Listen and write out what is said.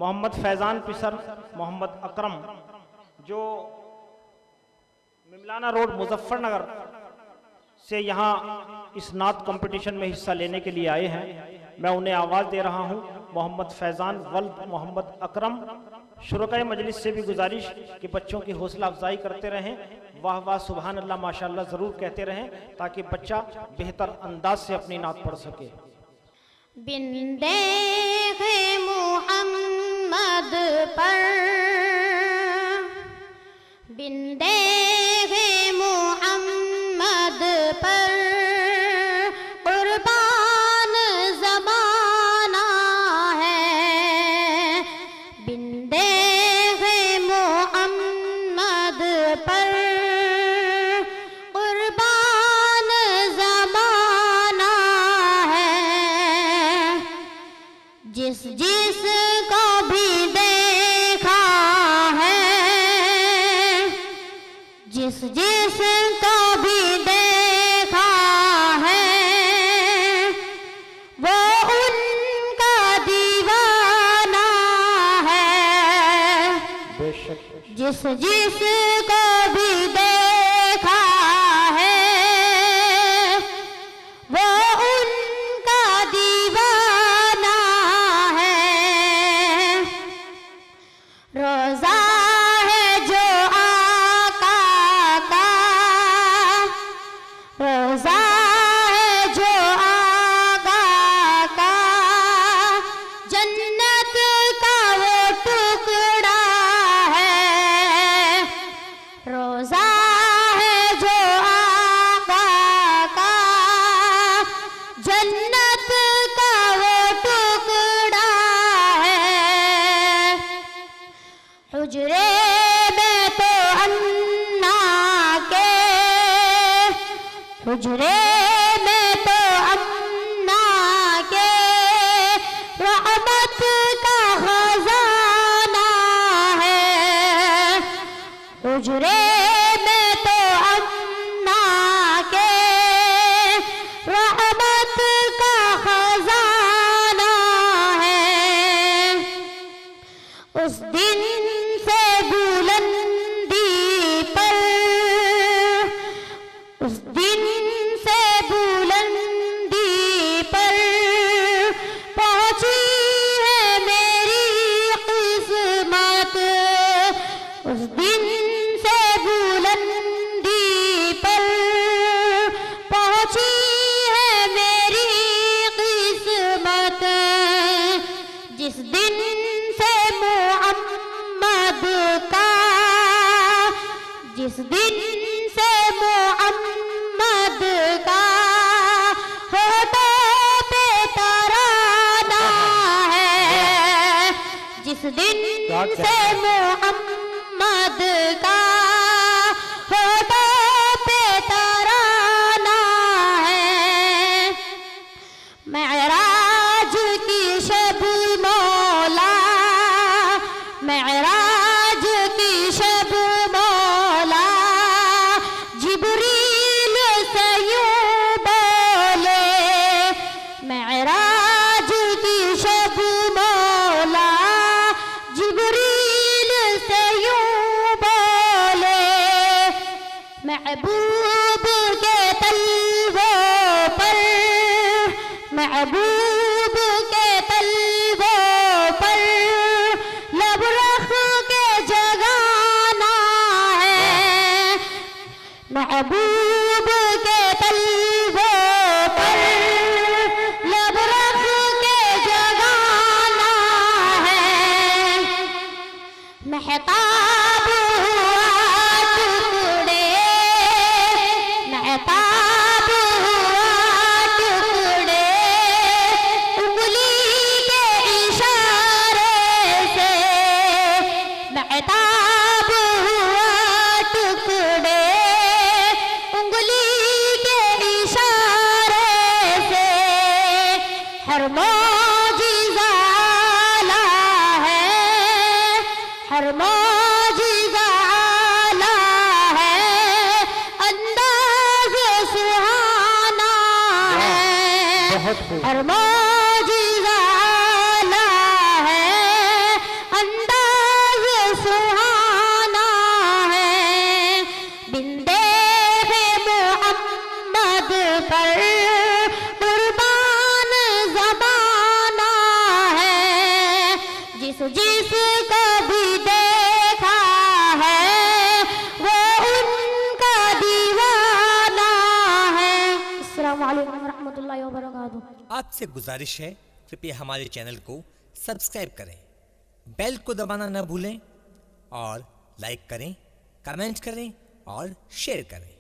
मोहम्मद फैज़ान पिसर मोहम्मद अकरम जो मिमलाना रोड मुजफ्फरनगर से यहाँ इस नात कंपटीशन में हिस्सा लेने के लिए आए हैं, मैं उन्हें आवाज़ दे रहा हूँ। मोहम्मद फैज़ान वल्द मोहम्मद अकरम। शुरकाए मजलिस से भी गुजारिश कि बच्चों की हौसला अफजाई करते रहें, वाह वाह सुबहान अल्लाह माशाअल्लाह ज़रूर कहते रहें, ताकि बच्चा बेहतर अंदाज से अपनी नात पढ़ सके। बिंदेग़े मुहम्मद पर, बिंदेग़े मुहम्मद पर कुर्बान ज़माना है। बिंदेग़े मुहम्मद पर कुर्बान ज़माना है। जिस जिस को भी देखा है, जिस जिस को भी देखा है, वो उनका दीवाना है। जिस जिस को भी देखा है, वो उनका दीवाना है। रोज़ा है जो आका का, रोज़ा है जो आका का, जन्नत का वो टुकड़ा है। रोज़ा है जो आका का, जन्नत का वो टुकड़ा है। हुजरे में तो अन्ना के, हुजरे में तो अन्ना के रहमत का खजाना है। हुजरे में तो अन्ना के रहमत का खजाना है। उस दिन से बुलंदी पर, उस दिन से बुलंदी पर पहुंची है मेरी किस्मत। उस दिन से बुलंदी पर पहुंची है मेरी किस्मत। जिस दिन से मुहम्मद का, जिस दिन से मुहम्मद का होठों पे तराना है। जिस दिन से मुहम्मद का होठों पे तराना है। मेराज की शब मौला, मेराज की शब मौला जिब्रील से यूं बोले। मेराज की शब मौला जिब्रील से यूं बोले। महबूब के तलवों पर, महबूब के तलवों पर लब रख के जगाना है। महबूब के तलवों पर लब रख के जगाना है। महताब हुआ टुकड़े, महताब हुआ टुकड़े, उंगली के इशारे से। महताब हुआ टुकड़े, उंगली के इशारे से। हर मौजिज़ा आला है, हर मौजिज़ा आला है, अंदाज़ सुहाना है। हर मौजिज़ा आला है, पर कुर्बान ज़माना है, जिस जिसको भी देखा है वो उनका दीवाना है। अस्सलामु अलैकुम व रहमतुल्लाहि व बरकातुहू। आपसे गुजारिश है, कृपया हमारे चैनल को सब्सक्राइब करें, बेल को दबाना न भूलें और लाइक करें, कमेंट करें और शेयर करें।